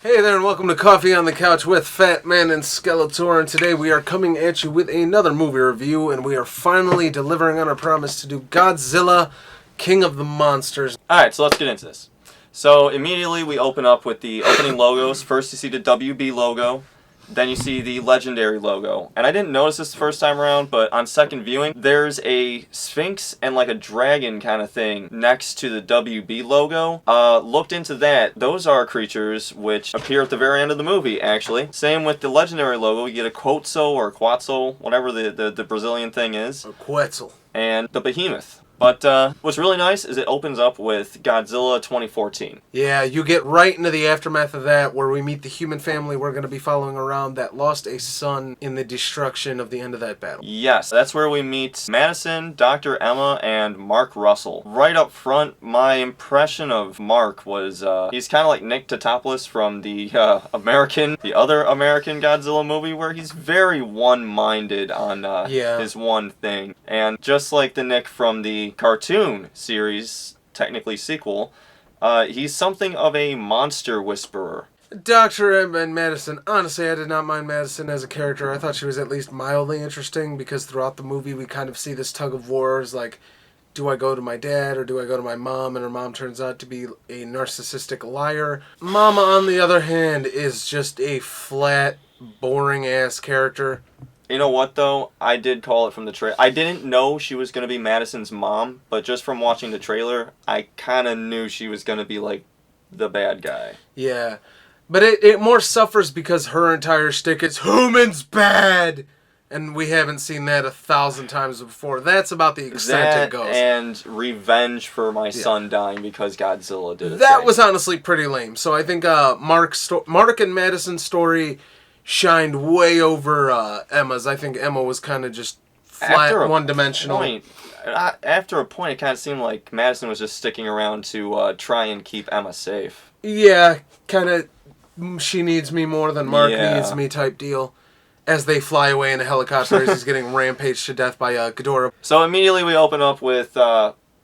Hey there and welcome to Coffee on the Couch with Fatman and Skeletor, and today we are coming at you with another movie review, and we are finally delivering on our promise to do Godzilla, King of the Monsters. Alright, so let's get into this. So immediately we open up with the opening logos. First you see the WB logo, then you see the Legendary logo. And I didn't notice this the first time around, but on second viewing, there's a sphinx and like a dragon kind of thing next to the WB logo. Looked into that. Those are creatures which appear at the very end of the movie, actually. Same with the Legendary logo. You get a Quetzal or a Quetzal, whatever the Brazilian thing is. A Quetzal. And the Behemoth. But what's really nice is it opens up with Godzilla 2014. Yeah, you get right into the aftermath of that, where we meet the human family we're going to be following around that lost a son in the destruction of the end of that battle. Yes, that's where we meet Madison, Dr. Emma, and Mark Russell. Right up front, my impression of Mark was he's kind of like Nick Tatopoulos from the other American Godzilla movie, where he's very one-minded on his one thing. And just like the Nick from the cartoon series, technically sequel, he's something of a monster whisperer. Dr. Emma and Madison, honestly, I did not mind Madison as a character. I thought she was at least mildly interesting, because throughout the movie we kind of see this tug of war, like, do I go to my dad or do I go to my mom? And her mom turns out to be a narcissistic liar. Mama, on the other hand, is just a flat, boring-ass character. You know what, though? I did call it from the trailer. I didn't know she was going to be Madison's mom, but just from watching the trailer, I kind of knew she was going to be, like, the bad guy. Yeah. But it more suffers because her entire shtick is, humans bad! And we haven't seen that 1,000 times before. That's about the extent it goes. And revenge for my son dying because Godzilla did it. That was honestly pretty lame. So I think Mark and Madison's story shined way over Emma's. I think Emma was kind of just flat, one-dimensional. After a point, it kind of seemed like Madison was just sticking around to try and keep Emma safe. Yeah, kind of she needs me more than Mark needs me type deal. As they fly away in a helicopter as he's getting rampaged to death by Ghidorah. So immediately we open up with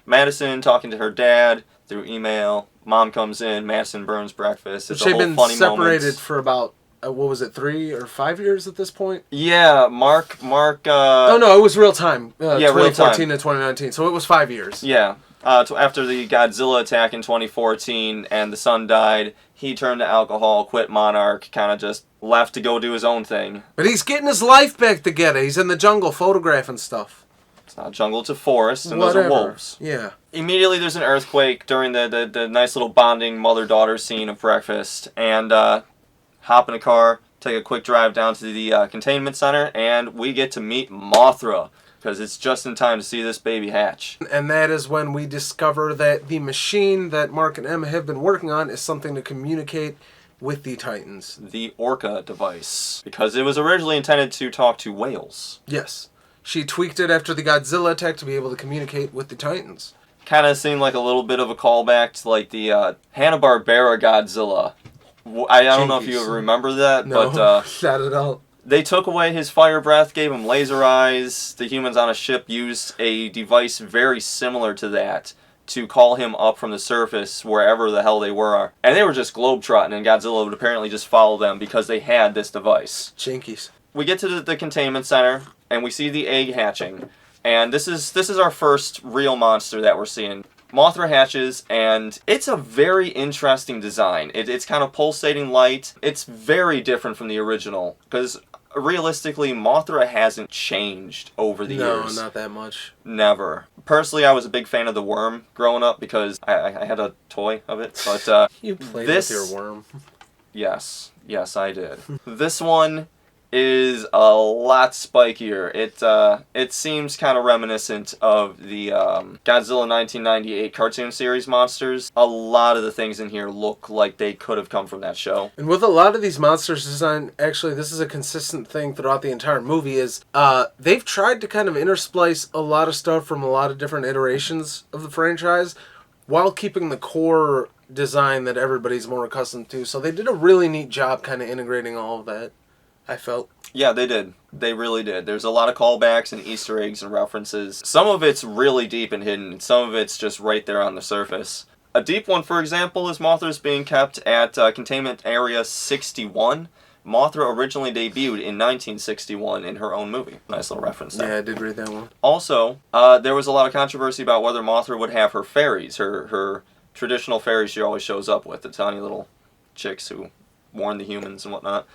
Madison talking to her dad through email. Mom comes in, Madison burns breakfast. It's a whole funny moment. They've been separated for about, 3 or 5 years at this point? Yeah, Mark. Oh no, it was real time. 2014 to 2019, so it was 5 years. Yeah. After the Godzilla attack in 2014 and the son died, he turned to alcohol, quit Monarch, kind of just left to go do his own thing. But he's getting his life back together. He's in the jungle photographing stuff. It's not jungle, it's a forest, and those are wolves. Yeah. Immediately there's an earthquake during the nice little bonding mother-daughter scene of breakfast, and hop in a car, take a quick drive down to the containment center, and we get to meet Mothra, because it's just in time to see this baby hatch. And that is when we discover that the machine that Mark and Emma have been working on is something to communicate with the Titans. The Orca device, because it was originally intended to talk to whales. Yes. She tweaked it after the Godzilla attack to be able to communicate with the Titans. Kind of seemed like a little bit of a callback to like the Hanna-Barbera Godzilla. I don't know if you remember that, no, but not at all. They took away his fire breath, gave him laser eyes. The humans on a ship used a device very similar to that to call him up from the surface wherever the hell they were. And they were just globetrotting, and Godzilla would apparently just follow them because they had this device. Jinkies. We get to the containment center, and we see the egg hatching. And this is our first real monster that we're seeing. Mothra hatches, and it's a very interesting design. It's kind of pulsating light. It's very different from the original, because realistically, Mothra hasn't changed over the years. No, not that much. Never. Personally, I was a big fan of the worm growing up, because I had a toy of it. But you played with your worm. Yes, I did. This one is a lot spikier. It seems kind of reminiscent of the Godzilla 1998 cartoon series monsters. A lot of the things in here look like they could have come from that show. And with a lot of these monsters design, actually this is a consistent thing throughout the entire movie, is they've tried to kind of intersplice a lot of stuff from a lot of different iterations of the franchise while keeping the core design that everybody's more accustomed to. So they did a really neat job kind of integrating all of that, I felt. Yeah, they did. They really did. There's a lot of callbacks and Easter eggs and references. Some of it's really deep and hidden. Some of it's just right there on the surface. A deep one, for example, is Mothra's being kept at Containment Area 61. Mothra originally debuted in 1961 in her own movie. Nice little reference there. Yeah, I did read that one. Also, there was a lot of controversy about whether Mothra would have her fairies, her traditional fairies she always shows up with, the tiny little chicks who warn the humans and whatnot.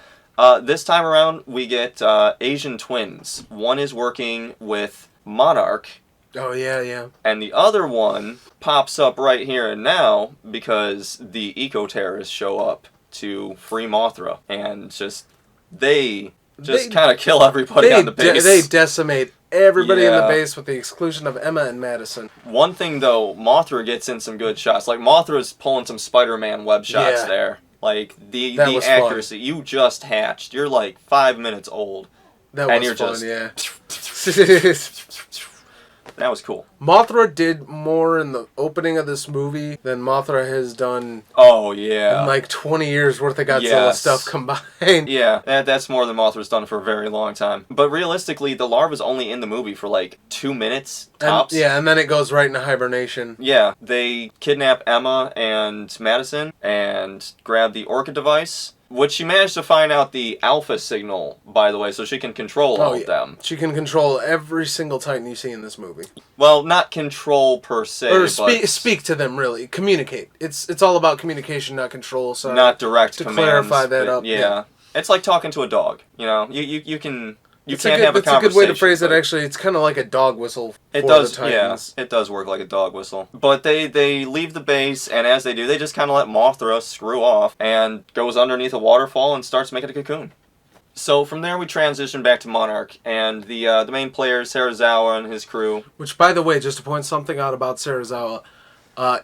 This time around, we get Asian twins. One is working with Monarch. Oh, yeah. And the other one pops up right here and now because the eco-terrorists show up to free Mothra. And they kind of kill everybody on the base. They decimate everybody in the Yeah. base with the exclusion of Emma and Madison. One thing, though, Mothra gets in some good shots. Like, Mothra's pulling some Spider-Man web shots there. Like, the accuracy. Fun. You just hatched. You're like 5 minutes old. That was fun, yeah. That was cool. Mothra did more in the opening of this movie than Mothra has done. Oh, yeah. In like 20 years worth of Godzilla stuff combined. Yeah, that's more than Mothra's done for a very long time. But realistically, the larva's only in the movie for like 2 minutes tops. And then it goes right into hibernation. Yeah, they kidnap Emma and Madison and grab the Orca device. Which she managed to find out the alpha signal, by the way, so she can control all of them. She can control every single Titan you see in this movie. Well, not control per se, or but speak to them, really. Communicate. It's all about communication, not control. So not direct to commands. To clarify that up. Yeah. It's like talking to a dog, you know? You can... You it's can't have a conversation. It's a good way to phrase it, actually. It's kind of like a dog whistle for the Titans. Yeah, it does work like a dog whistle. But they leave the base, and as they do, they just kind of let Mothra screw off and goes underneath a waterfall and starts making a cocoon. So from there, we transition back to Monarch, and the main player, Serizawa, and his crew. Which, by the way, just to point something out about Serizawa,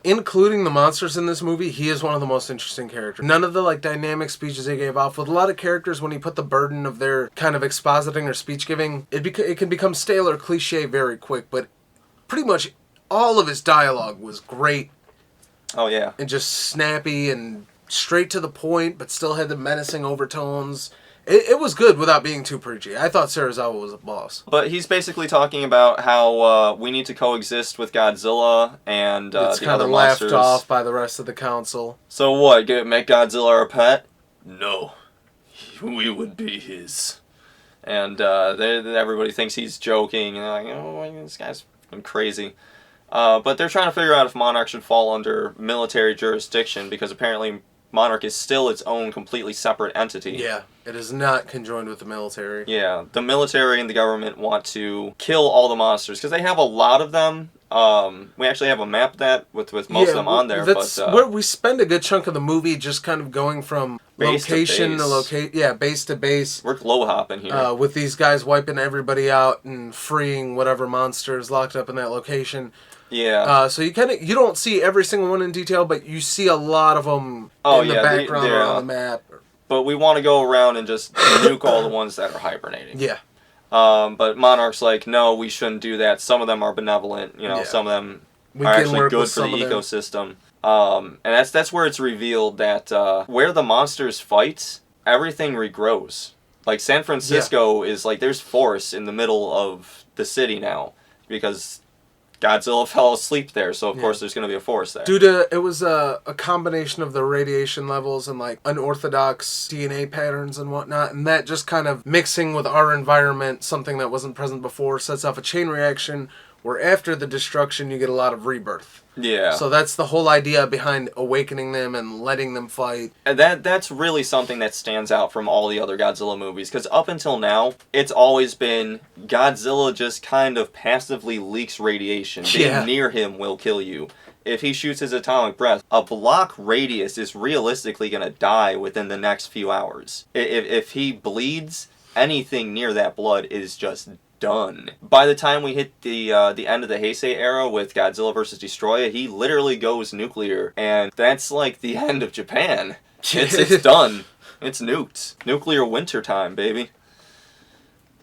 including the monsters in this movie, he is one of the most interesting characters. None of the dynamic speeches they gave off. With a lot of characters, when you put the burden of their kind of expositing or speech giving, it can become stale or cliche very quick. But pretty much all of his dialogue was great. Oh yeah, and just snappy and straight to the point, but still had the menacing overtones. It was good without being too preachy. I thought Serizawa was a boss. But he's basically talking about how we need to coexist with Godzilla and the other monsters. It's kind of laughed off by the rest of the council. So what, make Godzilla our pet? No. We would be his. And everybody thinks he's joking. And they're like, oh, this guy's crazy. But they're trying to figure out if Monarch should fall under military jurisdiction because apparently Monarch is still its own completely separate entity. Yeah, it is not conjoined with the military. Yeah, the military and the government want to kill all the monsters because they have a lot of them. We actually have a map of that with most of them on there. That's where we spend a good chunk of the movie just kind of going from location to location. Yeah, base to base. We're glow hopping here. With these guys wiping everybody out and freeing whatever monsters locked up in that location. Yeah. So you don't see every single one in detail, but you see a lot of them in the background or on the map. But we want to go around and just nuke all the ones that are hibernating. Yeah. But Monarch's like, no, we shouldn't do that. Some of them are benevolent. Some of them are actually good for the ecosystem. And that's where it's revealed that where the monsters fight, everything regrows. Like San Francisco is like there's forests in the middle of the city now because Godzilla fell asleep there, so of course there's going to be a forest there. Due to, it was a combination of the radiation levels and unorthodox DNA patterns and whatnot, and that just kind of mixing with our environment, something that wasn't present before, sets off a chain reaction where after the destruction you get a lot of rebirth. Yeah. So that's the whole idea behind awakening them and letting them fight. And that's really something that stands out from all the other Godzilla movies, because up until now, it's always been Godzilla just kind of passively leaks radiation. Being near him will kill you. If he shoots his atomic breath, a block radius is realistically going to die within the next few hours. If he bleeds, anything near that blood is just done. By the time we hit the end of the Heisei era with Godzilla vs. Destoroyah, he literally goes nuclear, and that's like the end of Japan. It's done. It's nuked. Nuclear winter time, baby.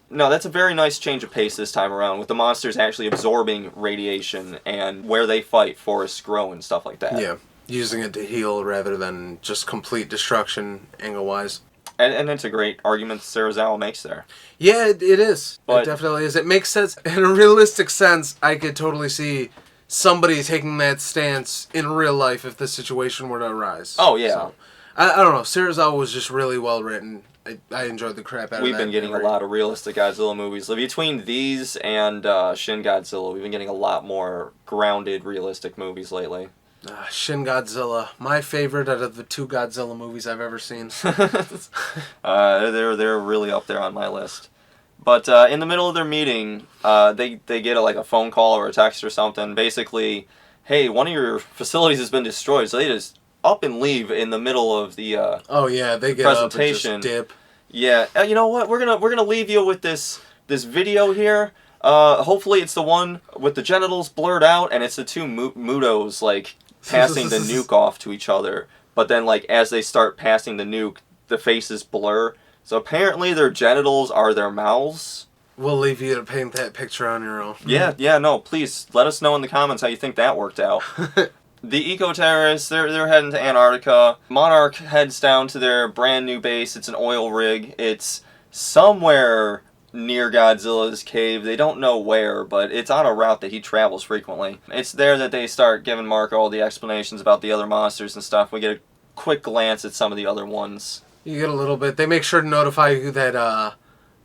No, that's a very nice change of pace this time around, with the monsters actually absorbing radiation and where they fight, forests grow and stuff like that. Yeah, using it to heal rather than just complete destruction angle-wise. And it's a great argument Serizawa makes there. Yeah, it is. It definitely is. It makes sense. In a realistic sense, I could totally see somebody taking that stance in real life if this situation were to arise. Oh, yeah. So, I don't know. Serizawa was just really well written. I enjoyed the crap out of that. We've been getting a lot of realistic Godzilla movies. Between these and Shin Godzilla, we've been getting a lot more grounded, realistic movies lately. Shin Godzilla, my favorite out of the 2 Godzilla movies I've ever seen. They're really up there on my list. But in the middle of their meeting, they get a phone call or a text or something. Basically, hey, one of your facilities has been destroyed. So they just up and leave in the middle of the they get presentation. Up and just dip. Yeah, you know what? We're gonna leave you with this video here. Hopefully it's the one with the genitals blurred out, and it's the 2 Mutos passing the nuke off to each other. But then as they start passing the nuke, the faces blur. So apparently their genitals are their mouths. We'll leave you to paint that picture on your own. Yeah, no, please let us know in the comments how you think that worked out. The eco-terrorists, they're heading to Antarctica. Monarch heads down to their brand new base. It's an oil rig. It's somewhere near Godzilla's cave. They don't know where, but it's on a route that he travels frequently. It's there that they start giving Mark all the explanations about the other monsters and stuff. We get a quick glance at some of the other ones. You get a little bit. They make sure to notify you that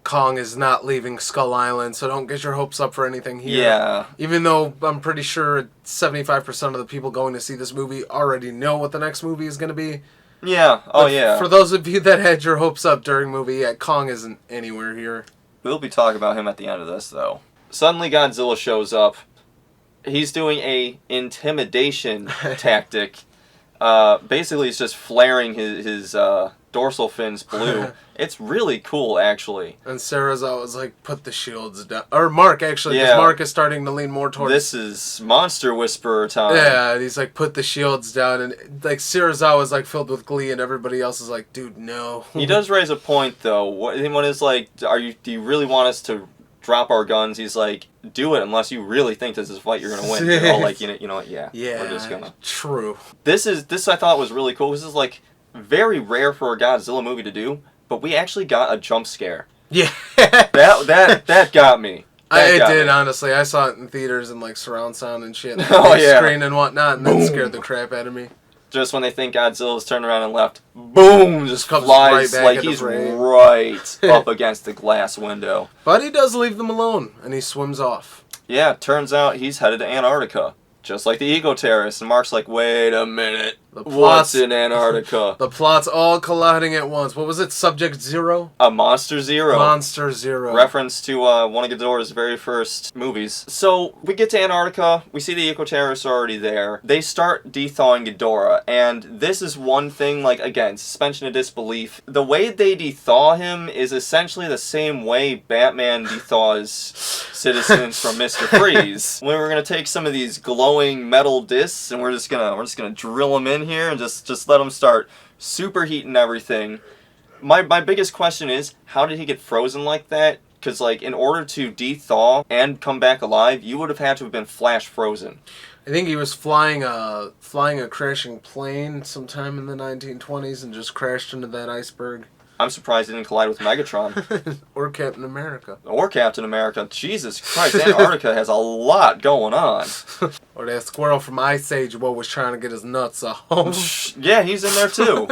Kong is not leaving Skull Island, so don't get your hopes up for anything here. Yeah. Even though I'm pretty sure 75% of the people going to see this movie already know what the next movie is going to be. Yeah. Yeah. For those of you that had your hopes up during movie, Kong isn't anywhere here. We'll be talking about him at the end of this, though. Suddenly Godzilla shows up. He's doing a intimidation tactic. Basically, he's just flaring his dorsal fins blue. It's really cool, actually. And Serizawa was like, put the shields down. Or Mark, actually, because Mark is starting to lean more towards... This is Monster Whisperer time. Yeah, and he's like, put the shields down. And Serizawa's filled with glee, and everybody else is like, dude, no. He does raise a point, though. When it's like, do you really want us to drop our guns? He's like, do it unless you really think this is a fight you're going to win. They're all like, you know what, yeah. We're just gonna... True. This I thought was really cool. This is very rare for a Godzilla movie to do, but we actually got a jump scare. Yeah. that got me. It did, honestly. I saw it in theaters and surround sound and shit. Screen and whatnot, and that scared the crap out of me. Just when they think Godzilla's turned around and left, boom, just flies right he's right up against the glass window. But he does leave them alone, and he swims off. Yeah, turns out he's headed to Antarctica. Just like the eco-terrorists. And Mark's like, wait a minute. What's in Antarctica? The plot's all colliding at once. What was it? Subject Zero? Monster Zero. Monster Zero. Reference to one of Ghidorah's very first movies. So, we get to Antarctica. We see the eco-terrorists are already there. They start de-thawing Ghidorah. And this is one thing, again, suspension of disbelief. The way they de-thaw him is essentially the same way Batman de-thaws citizens from Mr. Freeze. We're going to take some of these glowing metal discs and we're just gonna drill them in here and just let them start superheating everything. My biggest question is, how did he get frozen like that? Because in order to de-thaw and come back alive, you would have had to have been flash frozen. I think he was flying a crashing plane sometime in the 1920s and just crashed into that iceberg. I'm surprised he didn't collide with Megatron. Or Captain America. Jesus Christ, Antarctica has a lot going on. Or that squirrel from Ice Age was trying to get his nuts off. Yeah, he's in there too.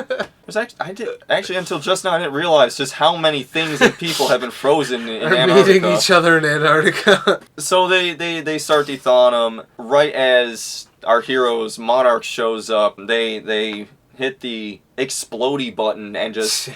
Actually, until just now, I didn't realize just how many things and people have been frozen in Antarctica. Meeting each other in Antarctica. So they start de-thawing them. Right as our heroes, Monarch, shows up, they hit the explodey button and just...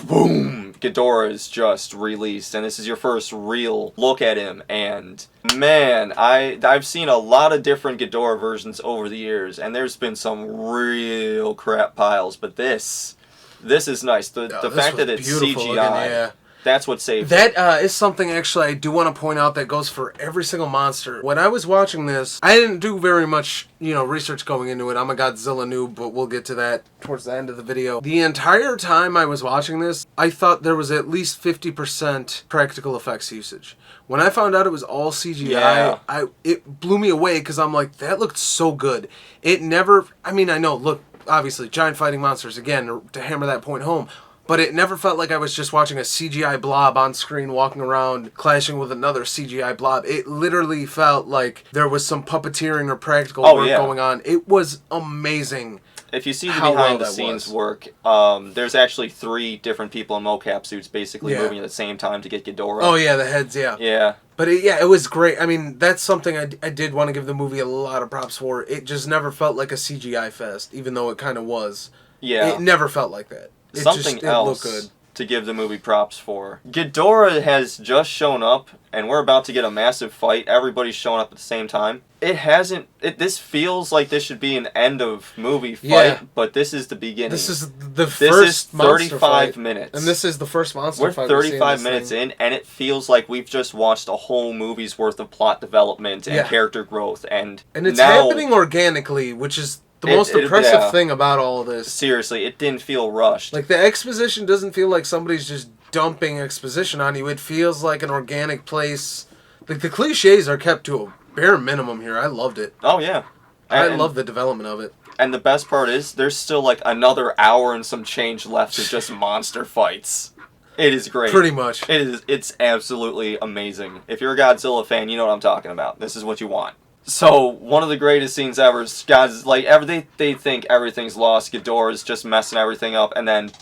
Boom! Ghidorah is just released, and this is your first real look at him, and man, I've seen a lot of different Ghidorah versions over the years, and there's been some real crap piles, but this is nice. The fact that it's CGI, that's what saved it. That is something, actually, I do want to point out that goes for every single monster. When I was watching this, I didn't do very much, research going into it. I'm a Godzilla noob, but we'll get to that towards the end of the video. The entire time I was watching this, I thought there was at least 50% practical effects usage. When I found out it was all CGI, it blew me away, because I'm like, that looked so good. It never, I know, look, obviously, giant fighting monsters, again, to hammer that point home, but it never felt like I was just watching a CGI blob on screen walking around clashing with another CGI blob. It literally felt like there was some puppeteering or practical work going on. It was amazing. If you see the behind-the-scenes work, there's actually 3 different people in mocap suits basically moving at the same time to get Ghidorah. Oh, yeah, the heads, yeah. Yeah. But, it was great. I mean, that's something I did want to give the movie a lot of props for. It just never felt like a CGI fest, even though it kind of was. Yeah. It never felt like that. Something else looked good to give the movie props for. Ghidorah has just shown up, and we're about to get a massive fight. Everybody's showing up at the same time. It hasn't... This feels like this should be an end-of-movie fight, but this is the beginning. This is the first monster fight. 35 minutes. And this is the first monster fight. We're 35 minutes in, and it feels like we've just watched a whole movie's worth of plot development and character growth. And it's happening organically, which is... the most impressive thing about all of this. Seriously, it didn't feel rushed. Like, the exposition doesn't feel like somebody's just dumping exposition on you. It feels like an organic place. Like, the cliches are kept to a bare minimum here. I loved it. Oh, yeah. I love the development of it. And the best part is, there's still, like, another hour and some change left of just monster fights. It is great. Pretty much. It's absolutely amazing. If you're a Godzilla fan, you know what I'm talking about. This is what you want. So, one of the greatest scenes ever is they think everything's lost. Ghidorah's just messing everything up, and then,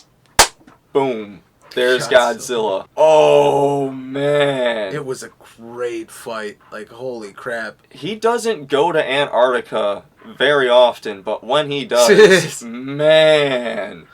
boom, there's Godzilla. Oh, man. It was a great fight. Like, holy crap. He doesn't go to Antarctica very often, but when he does, man...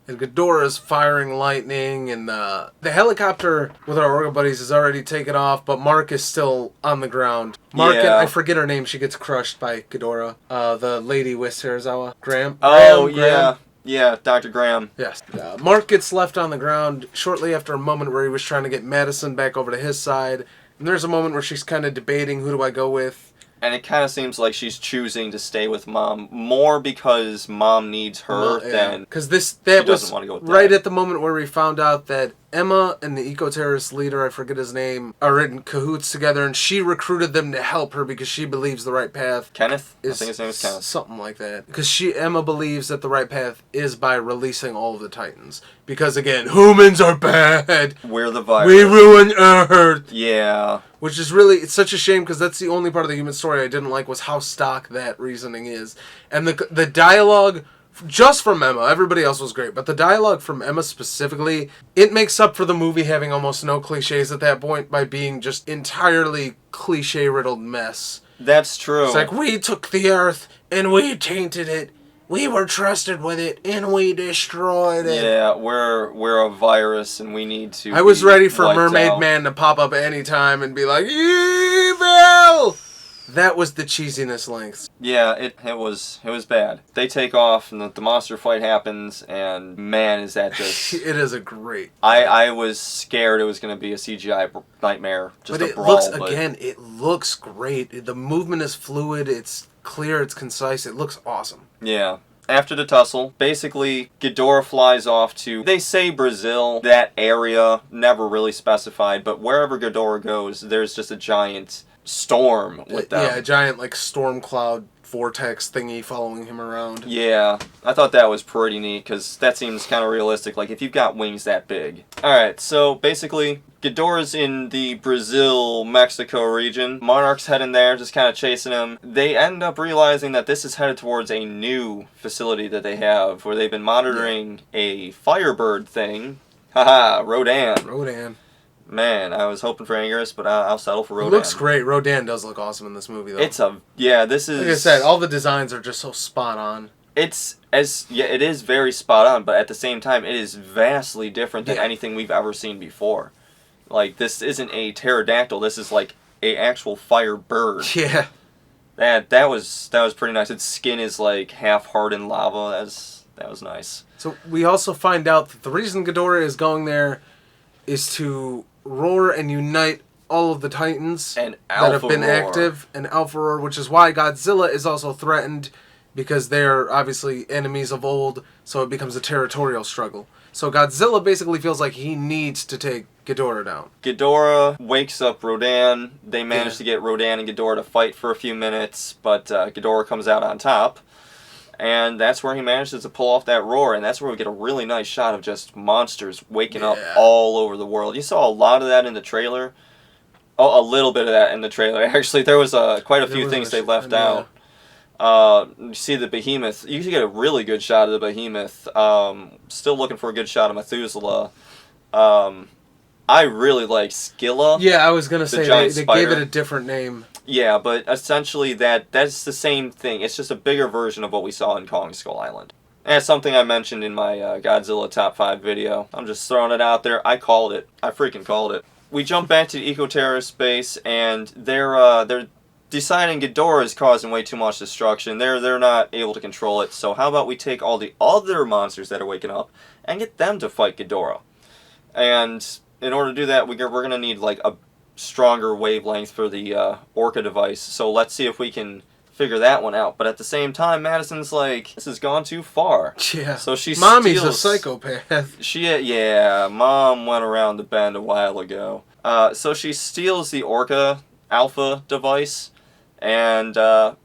And Ghidorah's firing lightning, and the helicopter with our Orga buddies is already taken off, but Mark is still on the ground. Mark, and I forget her name, she gets crushed by Ghidorah. The lady with Serizawa. Graham? Yeah. Yeah, Dr. Graham. Yes. Mark gets left on the ground shortly after a moment where he was trying to get Madison back over to his side. And there's a moment where she's kind of debating, who do I go with? And it kind of seems like she's choosing to stay with Mom more because Mom needs her than because that was want to go with right at the moment where we found out that Emma and the eco-terrorist leader, I forget his name, are in cahoots together, and she recruited them to help her because she believes the right path. Kenneth? I think his name is Kenneth. Something like that. Because Emma believes that the right path is by releasing all of the Titans. Because, again, humans are bad. We're the virus. We ruin Earth. Yeah. Which is really, it's such a shame because that's the only part of the human story I didn't like was how stock that reasoning is. And the dialogue, just from Emma, everybody else was great, but the dialogue from Emma specifically, it makes up for the movie having almost no cliches at that point by being just entirely cliche-riddled mess. That's true. It's like, we took the Earth and we tainted it. We were trusted with it, and we destroyed it. Yeah, we're a virus, and we need to. I was ready for Mermaid out. Man to pop up any time and be like, evil! That was the cheesiness lengths. Yeah, it was bad. They take off, and the monster fight happens, and man, is that just... It is a great... I was scared it was going to be a CGI nightmare, just a brawl. It looks great. The movement is fluid, it's clear, it's concise, it looks awesome. Yeah. After the tussle, basically, Ghidorah flies off to, they say Brazil, that area, never really specified, but wherever Ghidorah goes, there's just a giant storm with them. Yeah, a giant, like, storm cloud vortex thingy following him around. Yeah, I thought that was pretty neat, because that seems kind of realistic, like, if you've got wings that big. Alright, so, basically, Ghidorah's in the Brazil-Mexico region. Monarch's heading there, just kind of chasing him. They end up realizing that this is headed towards a new facility that they have, where they've been monitoring a Firebird thing. Haha, Rodan. Man, I was hoping for Angus, but I'll settle for Rodan. It looks great. Rodan does look awesome in this movie, though. This is... Like I said, all the designs are just so spot on. It is very spot on, but at the same time, it is vastly different than anything we've ever seen before. Like, this isn't a pterodactyl, this is like a actual Firebird. Yeah. That was pretty nice. Its skin is like half hardened lava. That was nice. So we also find out that the reason Ghidorah is going there is to roar and unite all of the Titans and that have been active, and Alpha Roar, which is why Godzilla is also threatened, because they're obviously enemies of old, so it becomes a territorial struggle. So Godzilla basically feels like he needs to take Ghidorah down. Ghidorah wakes up Rodan. They manage to get Rodan and Ghidorah to fight for a few minutes, but Ghidorah comes out on top. And that's where he manages to pull off that roar, and that's where we get a really nice shot of just monsters waking up all over the world. You saw a lot of that in the trailer. Oh, a little bit of that in the trailer. Actually, there was quite a few things they left out. You see the behemoth. You get a really good shot of the behemoth. Still looking for a good shot of Methuselah. I really like Skilla. Yeah, I was going to say they gave it a different name. Yeah, but essentially that's the same thing. It's just a bigger version of what we saw in Kong Skull Island. And it's something I mentioned in my Godzilla Top 5 video. I'm just throwing it out there. I called it. I freaking called it. We jump back to the eco-terrorist base, and they're deciding Ghidorah is causing way too much destruction. They're not able to control it. So how about we take all the other monsters that are waking up and get them to fight Ghidorah? And in order to do that, we're going to need like a stronger wavelength for the Orca device. So let's see if we can figure that one out. But at the same time, Madison's like, this has gone too far. Yeah. So Mommy's a psychopath. Mom went around the bend a while ago. So she steals the Orca Alpha device and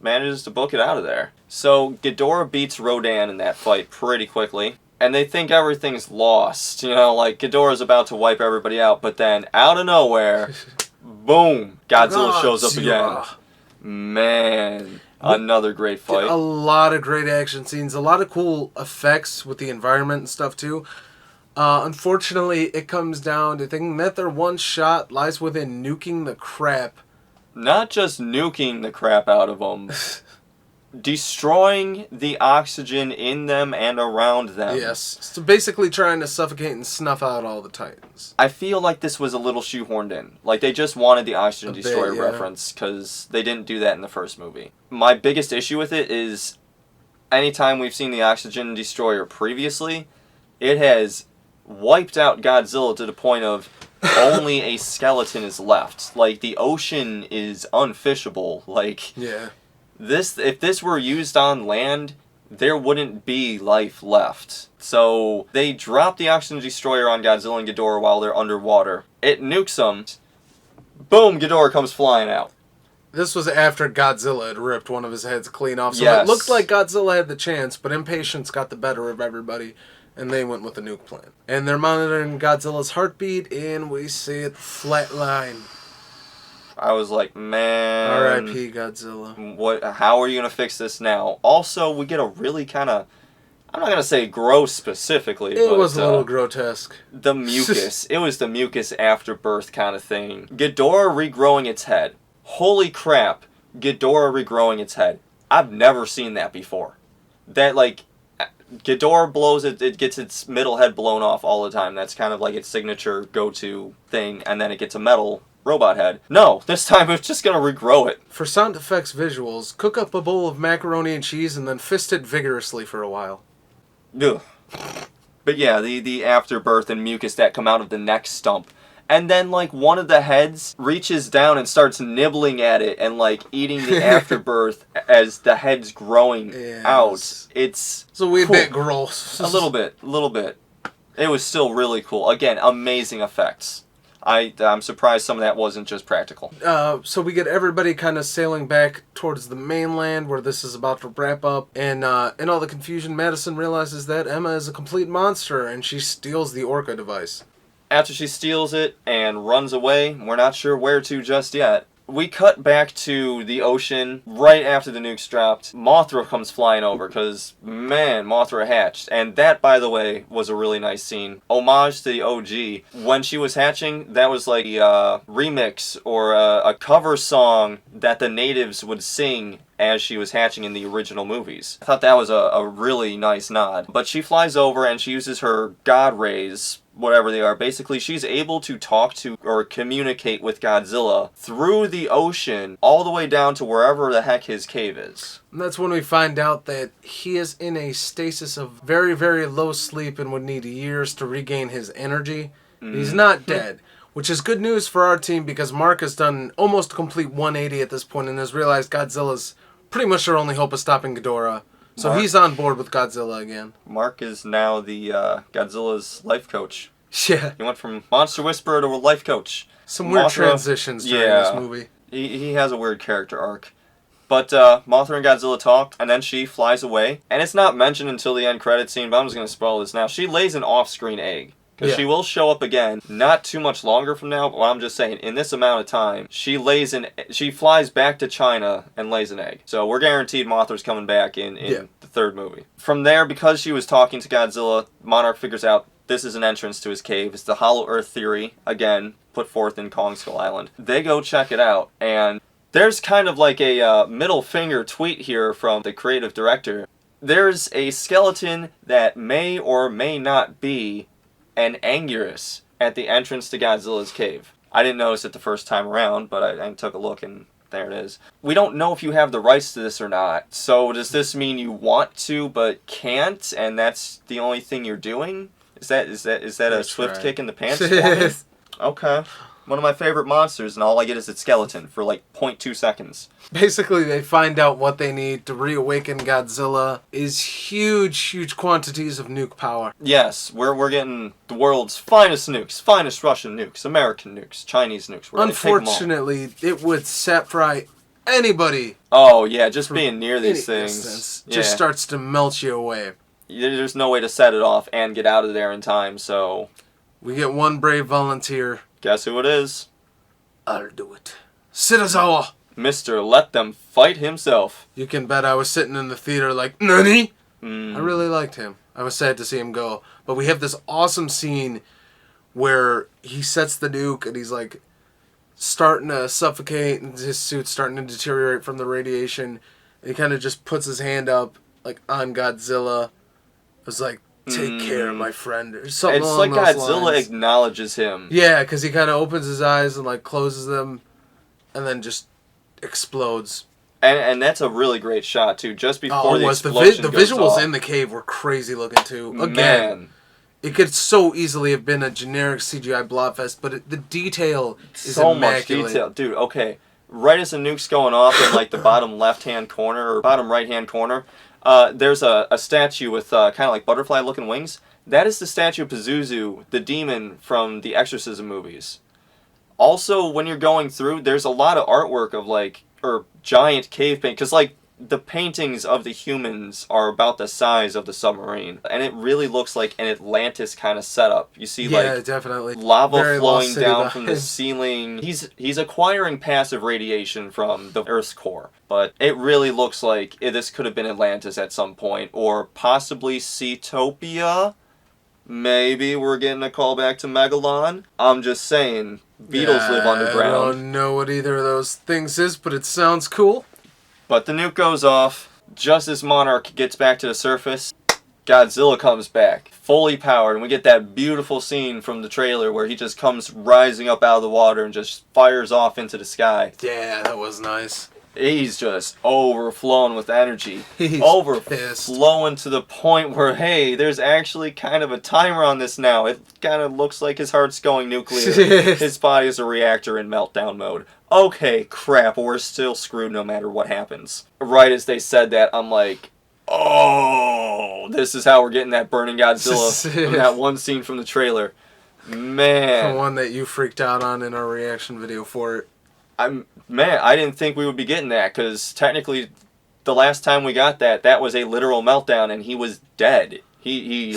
manages to book it out of there. So Ghidorah beats Rodan in that fight pretty quickly. And they think everything's lost. You know, like Ghidorah's about to wipe everybody out. But then, out of nowhere, boom, Godzilla shows up again. Man, another great fight. A lot of great action scenes. A lot of cool effects with the environment and stuff, too. Unfortunately, it comes down to thinking that their one shot lies within nuking the crap. Not just nuking the crap out of them. Destroying the oxygen in them and around them. Yes. So basically trying to suffocate and snuff out all the Titans. I feel like this was a little shoehorned in. Like, they just wanted the oxygen destroyer reference, because they didn't do that in the first movie. My biggest issue with it is, anytime we've seen the oxygen destroyer previously, it has wiped out Godzilla to the point of only a skeleton is left. Like, the ocean is unfishable. Like... Yeah. If this were used on land, there wouldn't be life left. So they drop the oxygen destroyer on Godzilla and Ghidorah while they're underwater. It nukes them. Boom, Ghidorah comes flying out. This was after Godzilla had ripped one of his heads clean off. So yes. It looked like Godzilla had the chance, but impatience got the better of everybody, and they went with the nuke plan. And they're monitoring Godzilla's heartbeat, and we see it flatline. I was like, man... R.I.P. Godzilla. How are you going to fix this now? Also, we get a really kind of... I'm not going to say gross specifically, but... It was was a little grotesque. The mucus. It was the mucus afterbirth kind of thing. Ghidorah regrowing its head. Holy crap. Ghidorah regrowing its head. I've never seen that before. That, like... Ghidorah blows it gets its middle head blown off all the time. That's kind of like its signature go-to thing, and then it gets a metal... robot head. No, this time it's just gonna regrow it. For sound effects visuals, cook up a bowl of macaroni and cheese and then fist it vigorously for a while. Ugh. But yeah, the afterbirth and mucus that come out of the neck stump. And then, like, one of the heads reaches down and starts nibbling at it and, like, eating the afterbirth as the head's growing out. It's a wee bit gross. A little bit. It was still really cool. Again, amazing effects. I'm surprised some of that wasn't just practical. So we get everybody kind of sailing back towards the mainland where this is about to wrap up. And in all the confusion, Madison realizes that Emma is a complete monster and she steals the Orca device. After she steals it and runs away, we're not sure where to just yet. We cut back to the ocean right after the nukes dropped. Mothra comes flying over because, man, Mothra hatched. And that, by the way, was a really nice scene. Homage to the OG. When she was hatching, that was like a remix or a cover song that the natives would sing as she was hatching in the original movies. I thought that was a really nice nod. But she flies over and she uses her god rays, whatever they are. Basically, she's able to talk to or communicate with Godzilla through the ocean all the way down to wherever the heck his cave is. And that's when we find out that he is in a stasis of very, very low sleep and would need years to regain his energy. He's not dead, which is good news for our team because Mark has done almost a complete 180 at this point and has realized Godzilla's pretty much our only hope of stopping Ghidorah. So he's on board with Godzilla again. Mark is now the Godzilla's life coach. Yeah. He went from monster whisperer to a life coach. Some weird transitions during this movie. He has a weird character arc. But Mothra and Godzilla talk, and then she flies away. And it's not mentioned until the end credit scene, but I'm just going to spoil this now. She lays an off-screen egg. Because she will show up again, not too much longer from now, but I'm just saying, in this amount of time, she flies back to China and lays an egg. So we're guaranteed Mothra's coming back in the third movie. From there, because she was talking to Godzilla, Monarch figures out this is an entrance to his cave. It's the Hollow Earth theory, again, put forth in Kong Skull Island. They go check it out, and there's kind of like a middle finger tweet here from the creative director. There's a skeleton that may or may not be an Anguirus at the entrance to Godzilla's cave. I didn't notice it the first time around, but I took a look and there it is. We don't know if you have the rights to this or not. So does this mean you want to but can't, and that's the only thing you're doing? Is that a swift kick in the pants for me? Okay. One of my favorite monsters, and all I get is its skeleton for like 0.2 seconds. Basically, they find out what they need to reawaken Godzilla is huge quantities of nuke power. Yes, we're getting the world's finest nukes, finest Russian nukes, American nukes, Chinese nukes. We're Unfortunately, it would sap fry anybody. Oh yeah, just being near these things just starts to melt you away. There's no way to set it off and get out of there in time, so we get one brave volunteer. Guess who it is? I'll do it. Sitazawa! Mr. Let Them Fight himself. You can bet I was sitting in the theater like, Nani? I really liked him. I was sad to see him go. But we have this awesome scene where he sets the nuke and he's like starting to suffocate and his suit's starting to deteriorate from the radiation. And he kind of just puts his hand up like on Godzilla. It was like, take care, my friend. Or something it's along like those Godzilla lines. Acknowledges him. Yeah, because he kind of opens his eyes and like closes them and then just explodes. And that's a really great shot too. Just before the explosion the goes visuals off. In the cave were crazy looking too. Again, Man. It could so easily have been a generic CGI blobfest, but the detail is so immaculate. much detail, dude. Okay, right as the nuke's going off in like the bottom left-hand corner or bottom right-hand corner, there's a statue with kind of like butterfly-looking wings. That is the statue of Pazuzu, the demon from the Exorcism movies. Also, when you're going through, there's a lot of artwork of like giant cave paint, because like the paintings of the humans are about the size of the submarine, and it really looks like an Atlantis kind of setup. You see definitely lava very flowing down vibes. from the ceiling. He's acquiring passive radiation from the Earth's core, but it really looks like this could have been Atlantis at some point, or possibly Seatopia. Maybe we're getting a callback to Megalon. I'm just saying, beetles live underground. I don't know what either of those things is, but it sounds cool. But the nuke goes off. Just as Monarch gets back to the surface, Godzilla comes back, fully powered, and we get that beautiful scene from the trailer where he just comes rising up out of the water and just fires off into the sky. Yeah, that was nice. He's just overflowing with energy. He's overflowing to the point where, hey, there's actually kind of a timer on this now. It kind of looks like his heart's going nuclear. His body is a reactor in meltdown mode. Okay, crap, we're still screwed no matter what happens. Right as they said that, I'm like, oh, this is how we're getting that burning Godzilla from that one scene from the trailer. Man. The one that you freaked out on in our reaction video for it. I didn't think we would be getting that, because technically the last time we got that was a literal meltdown and he was dead. He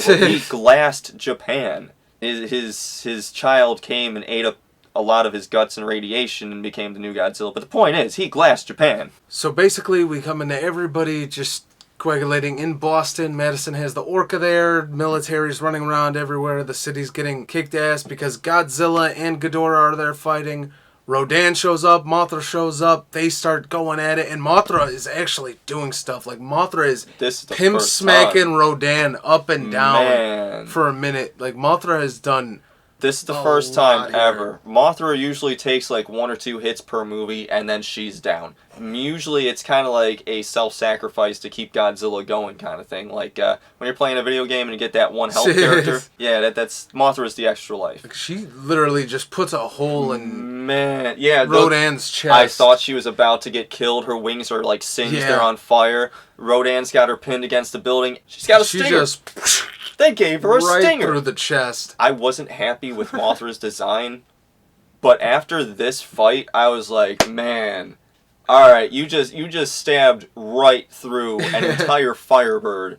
glassed Japan. His child came and ate up a lot of his guts and radiation and became the new Godzilla. But the point is, he glassed Japan. So basically we come into everybody just coagulating in Boston. Madison has the Orca there. Military's running around everywhere. The city's getting kicked ass because Godzilla and Ghidorah are there fighting. Rodan shows up, Mothra shows up, they start going at it, and Mothra is actually doing stuff. Like, Mothra is pimp smacking Rodan up and down for a minute. Like, Mothra has done This is the first time ever. Mothra usually takes like 1 or 2 hits per movie and then she's down. Usually it's kind of like a self-sacrifice to keep Godzilla going kind of thing. Like when you're playing a video game and you get that one health character. Yeah, that's Mothra's the extra life. Like she literally just puts a hole in Rodan's chest. I thought she was about to get killed. Her wings are like singed. They're on fire. Rodan's got her pinned against the building. She's got a stinger. They gave her a stinger. Right through the chest. I wasn't happy with Mothra's design, but after this fight, I was like, man, All right, you just stabbed right through an entire Firebird.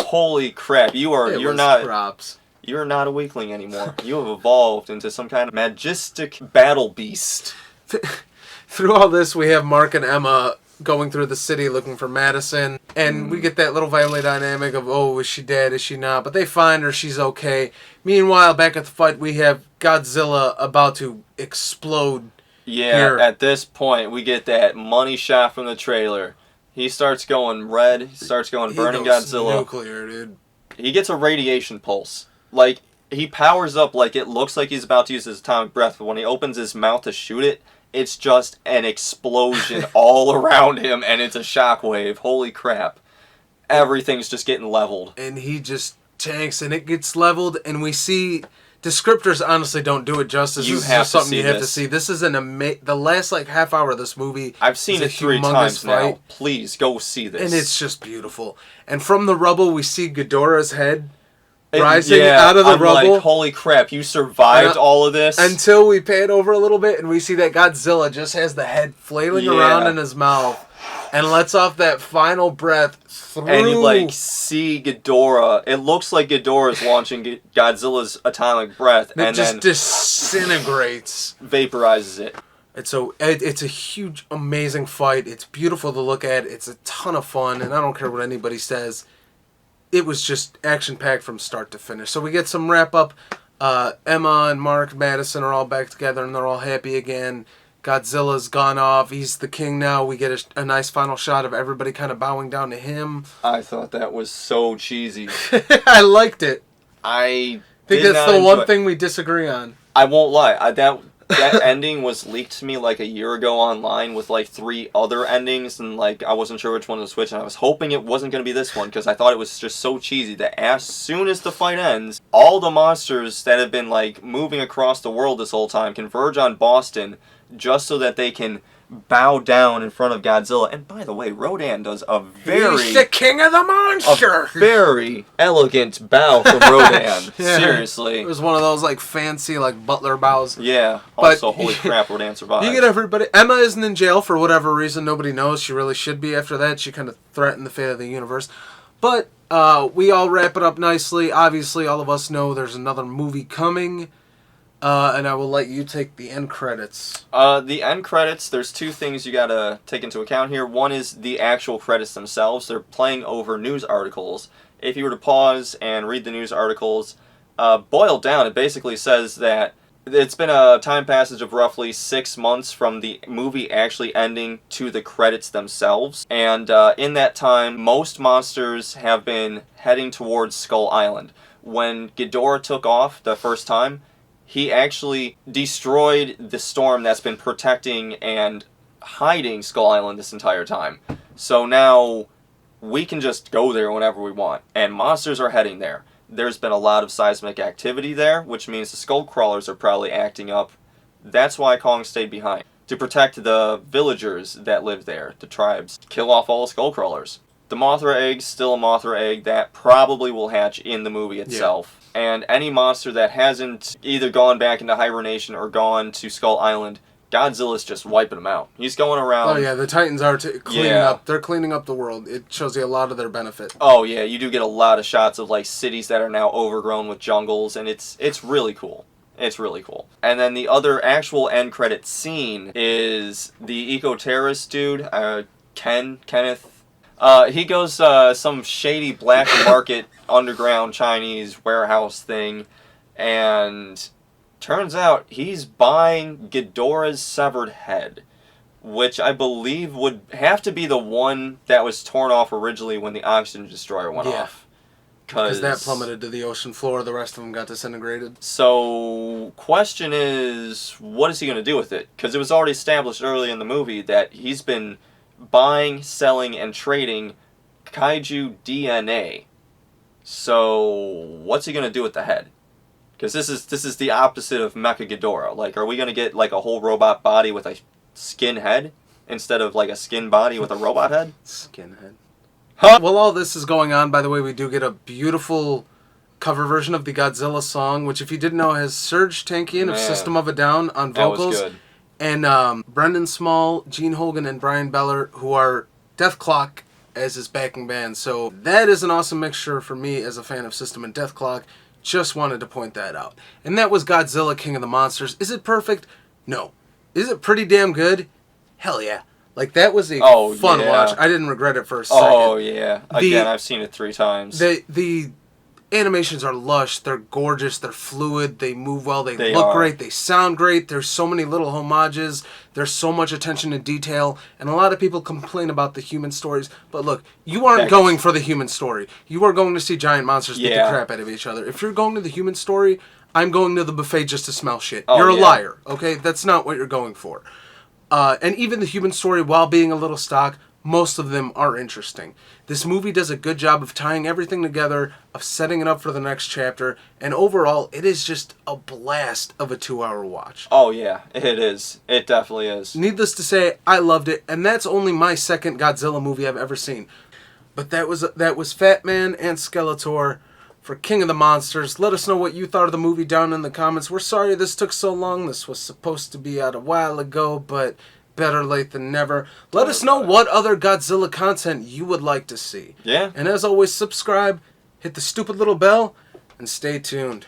Holy crap! You're not props. You're not a weakling anymore. You have evolved into some kind of majestic battle beast. Through all this, we have Mark and Emma going through the city looking for Madison, and we get that little family dynamic of, oh, is she dead, is she not? But they find her, she's okay. Meanwhile, back at the fight, we have Godzilla about to explode. Yeah, here. At this point, we get that money shot from the trailer. He starts going red, he starts going burning Godzilla. Nuclear, dude. He gets a radiation pulse. Like, he powers up like it looks like he's about to use his atomic breath, but when he opens his mouth to shoot it, it's just an explosion all around him, and it's a shockwave. Holy crap. Everything's just getting leveled. And he just tanks, and it gets leveled, and we see... Descriptors honestly don't do it justice. This is just something you have to see. This is the last like half hour of this movie. I've seen it 3 times now. Please go see this. And it's just beautiful. And from the rubble, we see Ghidorah's head rising out of the rubble. Like, holy crap! You survived all of this until we pan over a little bit and we see that Godzilla just has the head flailing around in his mouth and lets off that final breath. And you like see Ghidorah. It looks like Ghidorah is launching Godzilla's atomic breath, and just then disintegrates, vaporizes it. It's a huge, amazing fight. It's beautiful to look at. It's a ton of fun, and I don't care what anybody says. It was just action packed from start to finish. So we get some wrap up. Emma and Mark Madison are all back together, and they're all happy again. Godzilla's gone off. He's the king now. We get a nice final shot of everybody kind of bowing down to him. I thought that was so cheesy. I liked it. I think that's the one thing we disagree on. I won't lie. That ending was leaked to me like a year ago online with like 3 other endings, and like I wasn't sure which one to switch, and I was hoping it wasn't going to be this one because I thought it was just so cheesy that as soon as the fight ends, all the monsters that have been like moving across the world this whole time converge on Boston just so that they can bow down in front of Godzilla. And by the way, Rodan does He's the king of the monster! A very elegant bow from Rodan. Seriously. It was one of those like fancy like butler bows. Yeah. Also, holy crap, Rodan survived. You get everybody... Emma isn't in jail for whatever reason. Nobody knows. She really should be after that. She kind of threatened the fate of the universe. But we all wrap it up nicely. Obviously, all of us know there's another movie coming. And I will let you take the end credits. The end credits, there's 2 things you gotta take into account here. One is the actual credits themselves. They're playing over news articles. If you were to pause and read the news articles, boiled down, it basically says that it's been a time passage of roughly 6 months from the movie actually ending to the credits themselves. And in that time, most monsters have been heading towards Skull Island. When Ghidorah took off the first time, he actually destroyed the storm that's been protecting and hiding Skull Island this entire time. So now we can just go there whenever we want, and monsters are heading there. There's been a lot of seismic activity there, which means the skull crawlers are probably acting up. That's why Kong stayed behind, to protect the villagers that live there, the tribes, kill off all the skull crawlers. The Mothra egg's still a Mothra egg that probably will hatch in the movie itself. Yeah. And any monster that hasn't either gone back into hibernation or gone to Skull Island, Godzilla's just wiping them out. He's going around... Oh yeah, the Titans are cleaning up. They're cleaning up the world. It shows you a lot of their benefit. Oh yeah, you do get a lot of shots of like cities that are now overgrown with jungles, and it's really cool. It's really cool. And then the other actual end credit scene is the eco-terrorist dude, Kenneth. He goes some shady black market underground Chinese warehouse thing, and turns out he's buying Ghidorah's severed head, which I believe would have to be the one that was torn off originally when the oxygen destroyer went off. Because that plummeted to the ocean floor, the rest of them got disintegrated. So, question is, what is he going to do with it? Because it was already established early in the movie that he's been buying, selling, and trading kaiju DNA. So, what's he going to do with the head? Because this is the opposite of Mecha Ghidorah. Like, are we going to get like a whole robot body with a skin head instead of like a skin body with a robot head? Skin head. Huh? While all this is going on, by the way, we do get a beautiful cover version of the Godzilla song, which if you didn't know has Serge Tankian of System of a Down on vocals. That was good. And Brendan Small, Gene Hogan, and Brian Beller, who are Death Clock as his backing band. So that is an awesome mixture for me as a fan of System and Death Clock. Just wanted to point that out. And that was Godzilla, King of the Monsters. Is it perfect? No. Is it pretty damn good? Hell yeah. Like, that was a fun watch. I didn't regret it for a second. Oh, yeah. Again, I've seen it 3 times. The animations are lush. They're gorgeous. They're fluid. They move well. They look great. They sound great. There's so many little homages. There's so much attention to detail. And a lot of people complain about the human stories. But look, you aren't going for the human story. You are going to see giant monsters beat the crap out of each other. If you're going to the human story, I'm going to the buffet just to smell shit. You're a liar, okay? That's not what you're going for. And even the human story, while being a little stock, most of them are interesting. This movie does a good job of tying everything together, of setting it up for the next chapter, and overall, it is just a blast of a 2-hour watch. Oh, yeah, it is. It definitely is. Needless to say, I loved it, and that's only my second Godzilla movie I've ever seen. But that was Fatman and Skeletor for King of the Monsters. Let us know what you thought of the movie down in the comments. We're sorry this took so long. This was supposed to be out a while ago, but better late than never. Let us know what other Godzilla content you would like to see. Yeah. And as always, subscribe, hit the stupid little bell, and stay tuned.